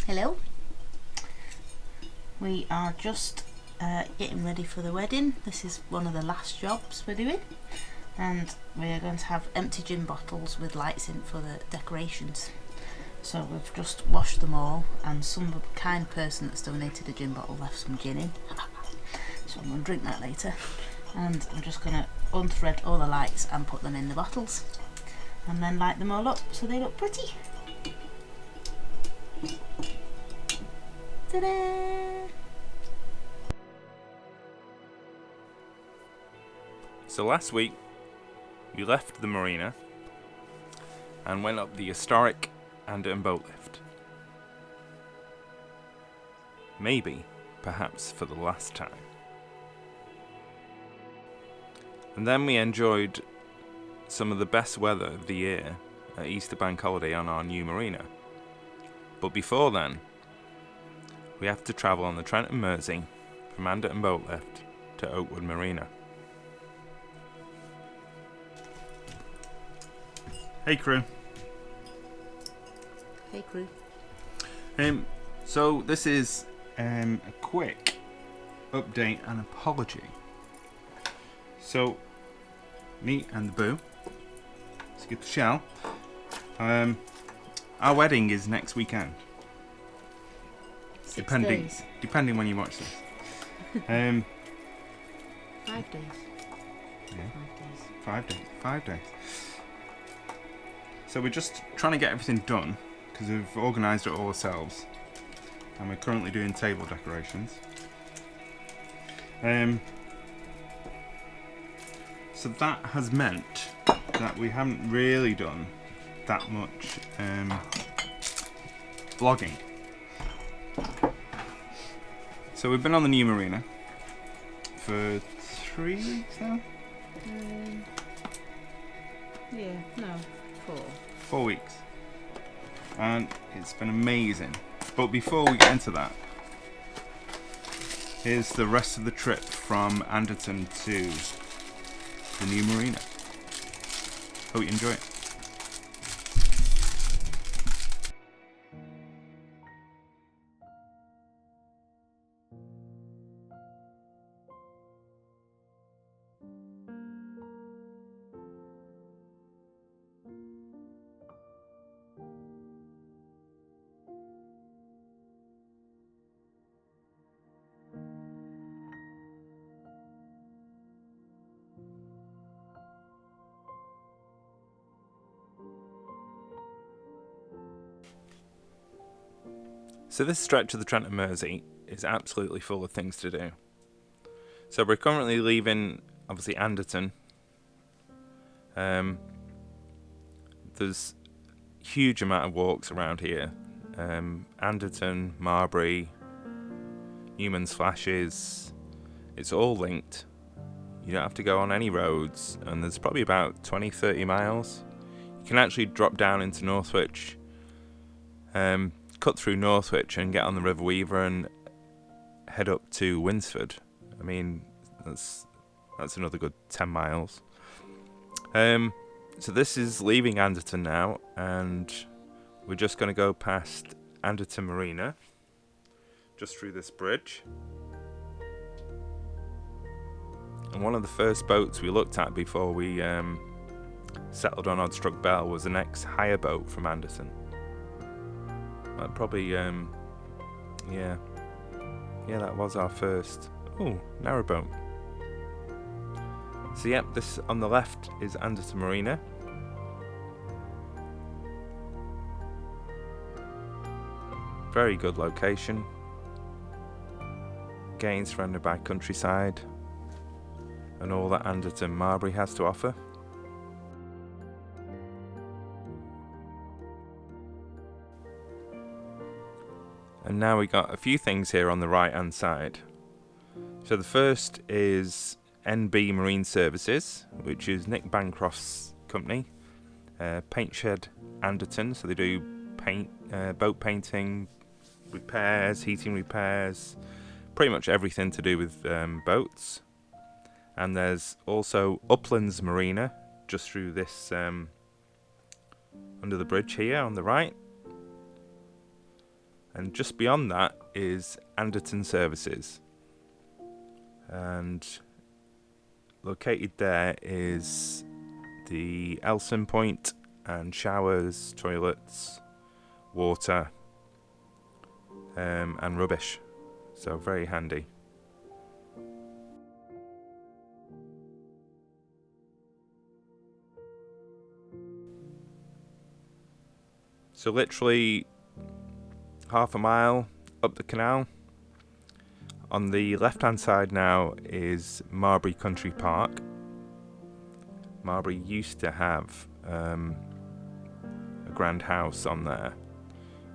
Hello. We are just getting ready for the wedding. This is one of the last jobs we're doing, and we're going to have empty gin bottles with lights in for the decorations. So we've just washed them all, and some kind person that's donated a gin bottle left some gin in. So I'm going to drink that later. And I'm just going to unthread all the lights and put them in the bottles, and then light them all up so they look pretty. Ta-da! So last week we left the Marina and went up the historic Enbe boat lift. Maybe, perhaps for the last time. And then we enjoyed some of the best weather of the year at Easter Bank Holiday on our new Marina. But before then, we have to travel on the Trent and Mersey from Enbe boat lift to Oakwood Marina. Hey crew. Hey crew. So this is a quick update and apology. So me and the boo, let's get the shell. Our wedding is next weekend. Depending when you watch this. 5 days. Yeah. 5 days. So we're just trying to get everything done because we've organised it all ourselves, and we're currently doing table decorations. So that has meant that we haven't really done that much vlogging. So we've been on the new Marina for 3 weeks now? 4 weeks. And it's been amazing. But before we get into that, here's the rest of the trip from Anderton to the new Marina. Hope you enjoy it. So this stretch of the Trent and Mersey is absolutely full of things to do. So we're currently leaving, obviously, Anderton. There's a huge amount of walks around here. Anderton, Marbury, Newman's Flashes. It's all linked. You don't have to go on any roads, and there's probably about 20-30 miles. You can actually drop down into Northwich, cut through Northwich and get on the River Weaver and head up to Winsford. I mean, that's another good 10 miles. So this is leaving Anderton now, and we're just going to go past Anderton Marina, just through this bridge. And one of the first boats we looked at before we settled on Oddstruck Belle was an ex-hire boat from Anderton. Probably, yeah, that was our first. Oh, Narrowboat. So yep, this on the left is Anderton Marina. Very good location. Again, surrounded by countryside and all that Anderton Marbury has to offer. And now we got a few things here on the right hand side. So the first is Enbe Marine Services, which is Nick Bancroft's company. Paint Shed Anderton, so they do paint, boat painting, repairs, heating repairs, pretty much everything to do with boats. And there's also Uplands Marina, just through this, under the bridge here on the right. And just beyond that is Anderton Services. And located there is the Elson Point and showers, toilets, water, and rubbish. So very handy. So literally half a mile up the canal. On the left hand side now is Marbury Country Park. Marbury used to have a grand house on there.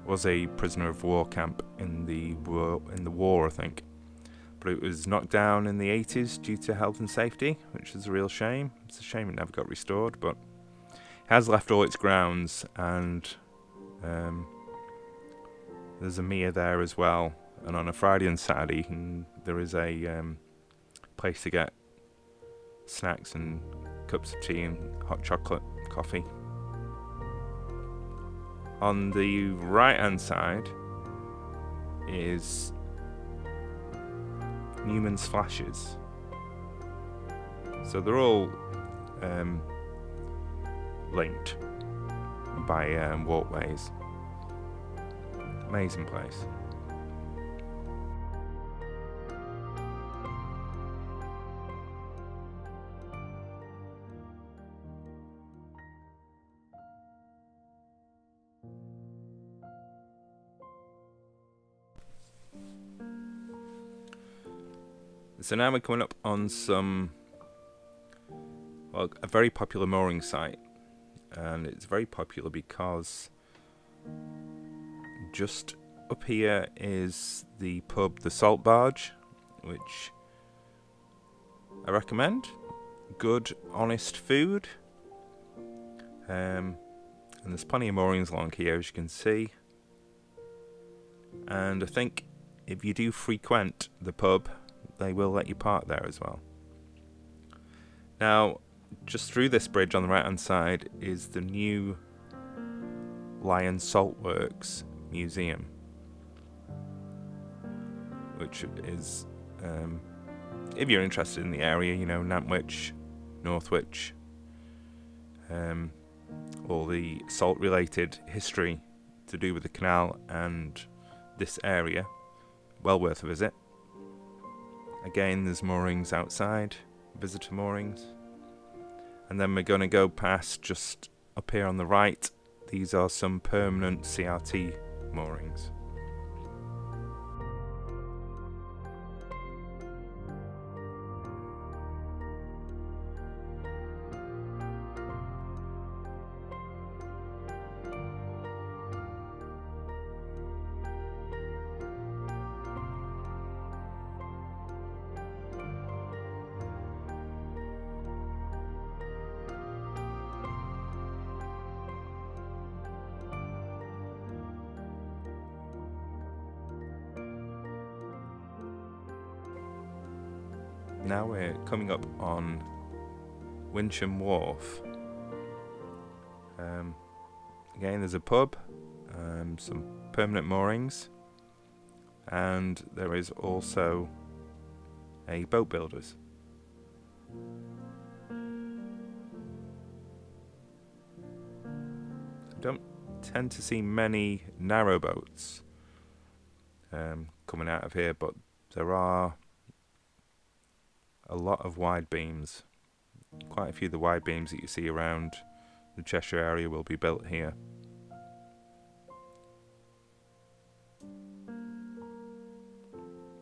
Was a prisoner of war camp in the war, I think. But it was knocked down in the 80s due to health and safety, which is a real shame. It's a shame it never got restored, but it has left all its grounds, and there's a Mia there as well. And on a Friday and Saturday, there is a place to get snacks and cups of tea and hot chocolate, coffee. On the right hand side is Newman's Flashes. So they're all linked by walkways. Amazing place. So now we're coming up on a very popular mooring site, and it's very popular because just up here is the pub, the Salt Barge, which I recommend. Good, honest food, and there's plenty of moorings along here, as you can see. And I think if you do frequent the pub, they will let you park there as well. Now, just through this bridge on the right hand side is the new Lion Salt Works Museum, which is, if you're interested in the area, you know, Nantwich, Northwich, all the salt related history to do with the canal and this area, well worth a visit. Again, there's moorings outside, visitor moorings. And then we're going to go past, just up here on the right, these are some permanent CRT moorings. Now we're coming up on Wincham Wharf. Again, there's a pub, some permanent moorings, and there is also a boat builders. I don't tend to see many narrow boats coming out of here, but there are a lot of wide beams. Quite a few of the wide beams that you see around the Cheshire area will be built here.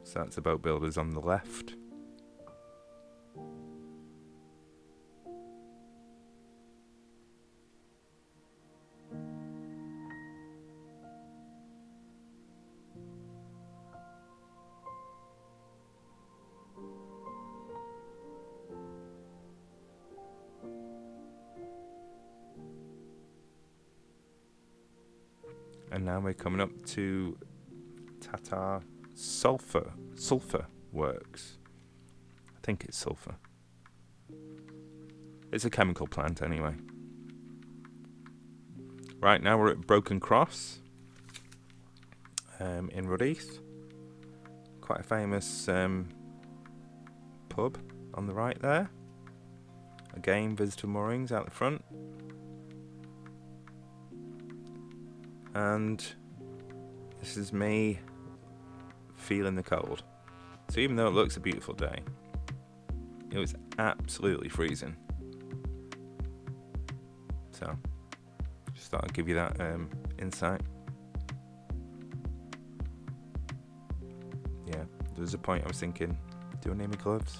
So that's the boat builders on the left. And now we're coming up to Tatar Sulphur Works. I think it's sulphur. It's a chemical plant anyway. Right, now we're at Broken Cross. in Rudheath. Quite a famous pub on the right there. Again, visitor moorings out the front. And this is me feeling the cold. So even though it looks a beautiful day, it was absolutely freezing. So just thought I'd give you that insight. Yeah, there was a point I was thinking, do I need my gloves?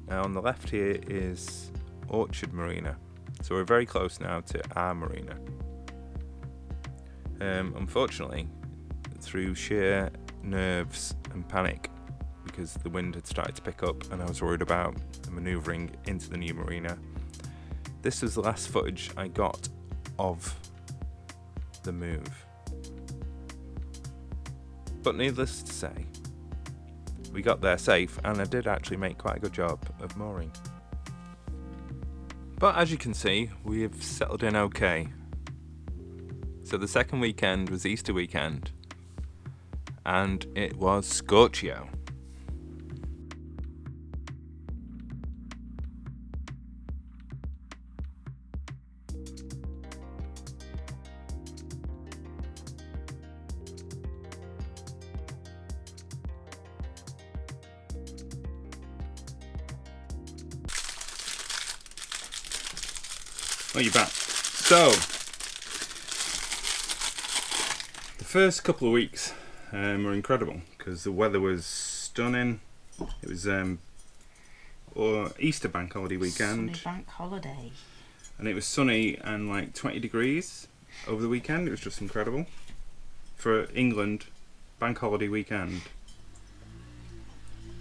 Now on the left here is Orchard Marina. So we're very close now to our marina. Unfortunately, through sheer nerves and panic, because the wind had started to pick up and I was worried about manoeuvring into the new marina, this was the last footage I got of the move. But needless to say, we got there safe and I did actually make quite a good job of mooring. But as you can see, we have settled in okay. So the second weekend was Easter weekend, and it was Scorchio. Oh, you're back. So, the first couple of weeks were incredible because the weather was stunning. It was Easter bank holiday weekend. Sunny bank holiday. And it was sunny and like 20 degrees over the weekend. It was just incredible. For England, bank holiday weekend.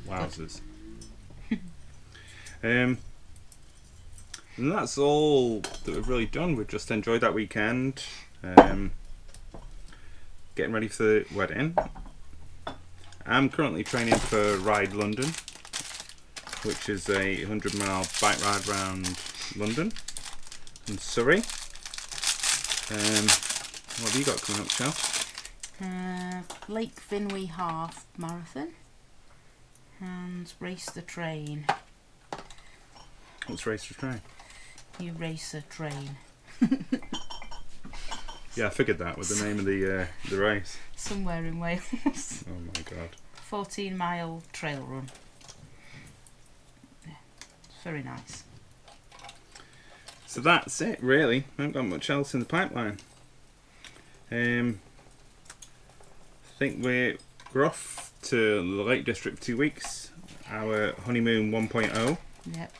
Wowzers. And that's all that we've really done. We've just enjoyed that weekend, getting ready for the wedding. I'm currently training for Ride London, which is a 100-mile bike ride around London and Surrey. What have you got coming up, Shell? Lake Finway Half Marathon and Race the Train. What's Race the Train? You race a train. Yeah, I figured that with the name of the race. Somewhere in Wales. Oh my god. 14-mile trail run. Yeah, it's very nice. So that's it, really. I haven't got much else in the pipeline. I think we're off to the Lake District for 2 weeks. Our honeymoon 1.0. Yep.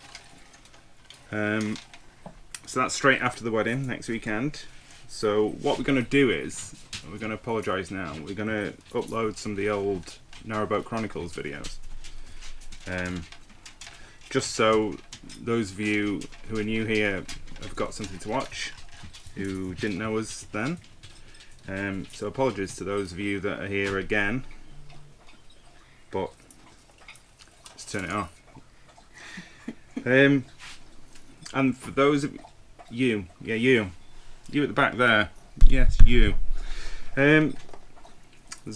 So that's straight after the wedding next weekend. So what we're going to do is, we're going to apologise now, we're going to upload some of the old Narrowboat Chronicles videos. Just so those of you who are new here have got something to watch, who didn't know us then. So apologies to those of you that are here again, but let's turn it off. And for those of you, yeah, you at the back there, yes, you. There's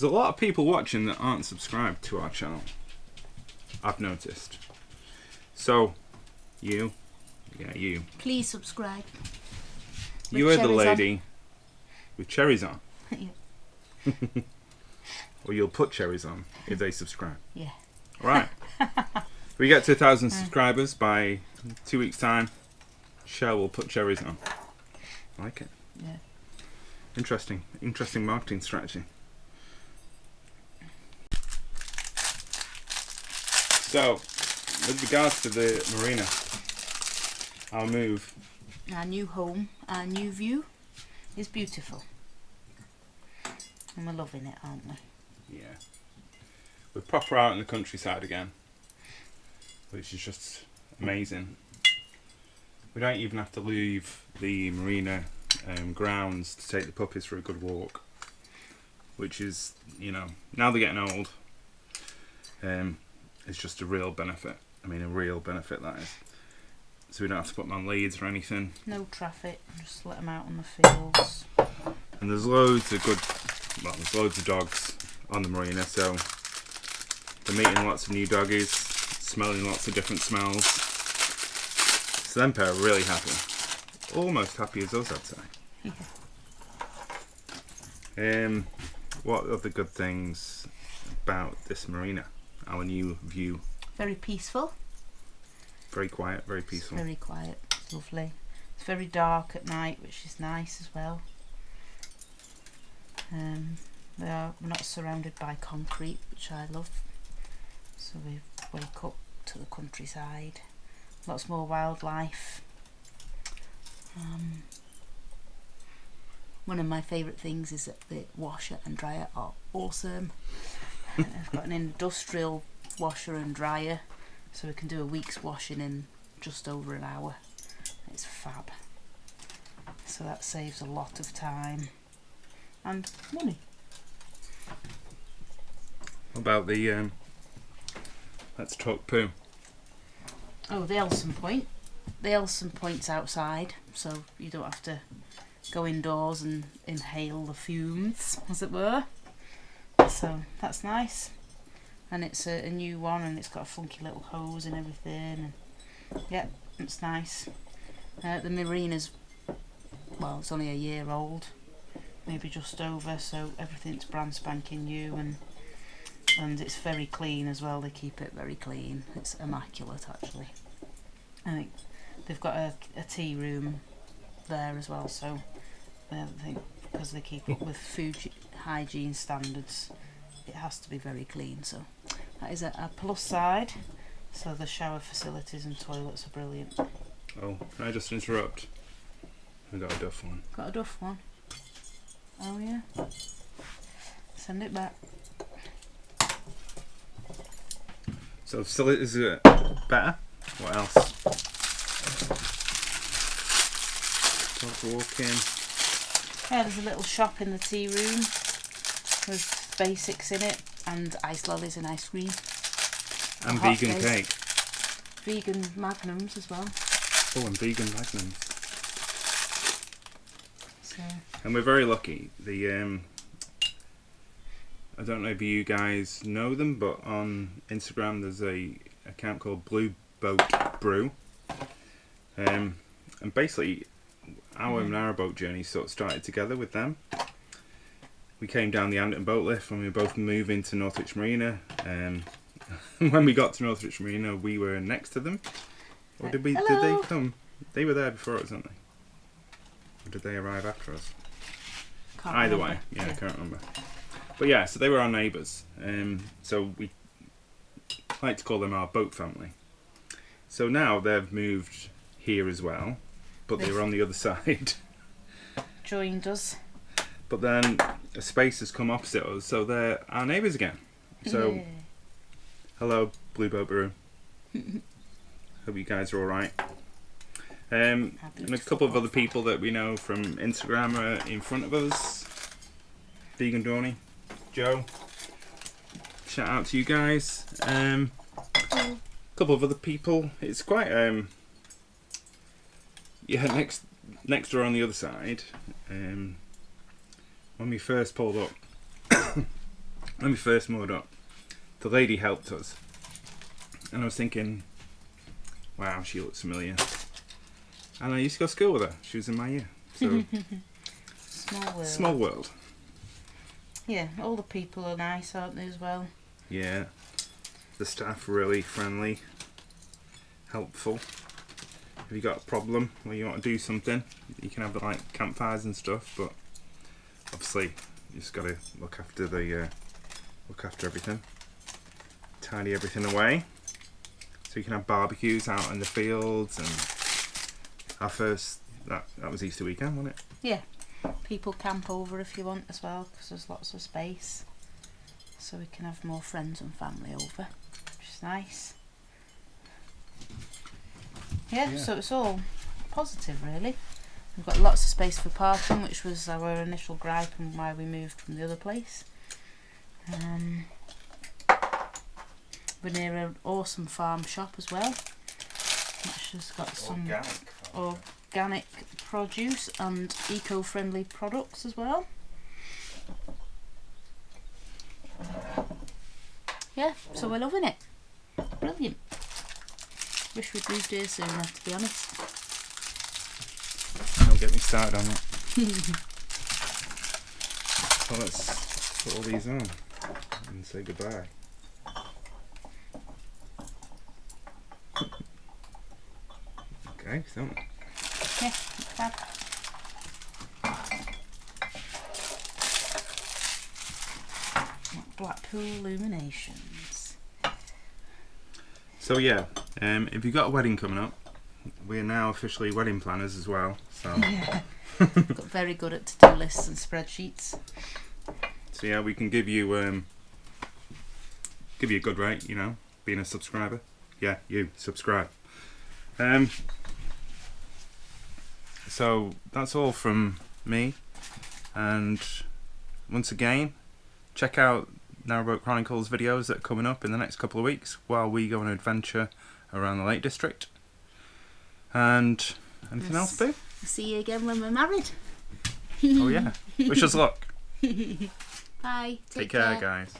a lot of people watching that aren't subscribed to our channel, I've noticed. So, you, yeah, you. Please subscribe. You are the lady with cherries on. Yeah. Or you'll put cherries on if they subscribe. Yeah. Right. If we get to 1,000 subscribers by 2 weeks' time, Shell will put cherries on. I like it. Yeah. Interesting marketing strategy. So, with regards to the marina, our move. Our new home, our new view is beautiful. And we're loving it, aren't we? Yeah. We're proper out in the countryside again, which is just amazing. We don't even have to leave the marina grounds to take the puppies for a good walk, which is, you know, now they're getting old, it's just a real benefit. I mean, a real benefit, that is. so we don't have to put them on leads or anything. No traffic, just let them out on the fields. And there's loads of there's loads of dogs on the marina, so they're meeting lots of new doggies, smelling lots of different smells. So them pair are really happy. Almost happy as us, I'd say. Yeah. What are the good things about this marina? Our new view. Very peaceful. Very quiet, very peaceful. It's very quiet, lovely. It's very dark at night, which is nice as well. We're not surrounded by concrete, which I love. So we wake up to the countryside. Lots more wildlife. One of my favourite things is that the washer and dryer are awesome. I've got an industrial washer and dryer, so we can do a week's washing in just over an hour. It's fab. So that saves a lot of time and money. What about the let's talk poo? Oh, the Elson Point. The Elson Point's outside, so you don't have to go indoors and inhale the fumes, as it were. So that's nice. And it's a new one, and it's got a funky little hose and everything. And yeah, it's nice. The marina's, well, it's only a year old, maybe just over, so everything's brand spanking new, and it's very clean as well. They keep it very clean. It's immaculate, actually. I think they've got a tea room there as well, so I think because they keep up with food hygiene standards, it has to be very clean. So that is a plus side. So the shower facilities and toilets are brilliant. Oh, can I just interrupt? I got a duff one. Got a duff one? Oh yeah. Send it back. So facilities are better. What else? Dog walking. Yeah, there's a little shop in the tea room with basics in it, and ice lollies and ice cream. And hot vegan days. cake. Vegan magnums as well. Oh, and vegan magnums. So And we're very lucky. I don't know if you guys know them, but on Instagram there's a account called Blue Boat Brew. And basically our narrowboat journey sort of started together with them. We came down the Anderton boat lift when we were both moving to Northwich Marina. When we got to Northwich Marina, we were next to them. Or did we? Hello. Did they come? They were there before us, weren't they? Or did they arrive after us? can't Either remember. way, yeah, I can't remember. But yeah, so they were our neighbours. So we like to call them our boat family. So now they've moved here as well, but they were on the other side. Joined us. But then a space has come opposite us, so they're our neighbours again. So, Yeah. hello, Blue Boat Brew. Hope you guys are alright. And a couple of other people that we know from Instagram are in front of us. Vegan Dawny, Joe. Shout out to you guys. A couple of other people. It's quite yeah, next door on the other side. When we first pulled up, when we first moored up, the lady helped us, and I was thinking, wow, she looks familiar. And I used to go to school with her. She was in my year. So Small world. small world. Yeah, all the people are nice, aren't they, as well? Yeah. The staff really friendly, helpful. If you got a problem or you want to do something, you can have like campfires and stuff, but obviously you just got to look after everything, tidy everything away, so you can have barbecues out in the fields. And our first that was Easter weekend, wasn't it? Yeah. People camp over if you want as well, because there's lots of space, so we can have more friends and family over, which is nice. Yeah, so it's all positive really. We've got lots of space for parking, which was our initial gripe and why we moved from the other place. We're near an awesome farm shop as well. which has got some Organic. organic produce and eco-friendly products as well. Yeah, so we're loving it. Brilliant. Wish we'd moved here sooner, to be honest. Don't get me started on it. So let's put all these on and say goodbye. Okay, so Yeah, not bad. Blackpool Illuminations. So yeah, if you've got a wedding coming up, we're now officially wedding planners as well. So Yeah. Got very good at to-do lists and spreadsheets. so yeah, we can give you a good rate, you know, being a subscriber. Yeah, you subscribe. So that's all from me, and once again, check out Narrowboat Chronicles videos that are coming up in the next couple of weeks while we go on an adventure around the Lake District. And anything else, Boo? See you again when we're married. Oh yeah, wish us luck. Bye. Take care, guys.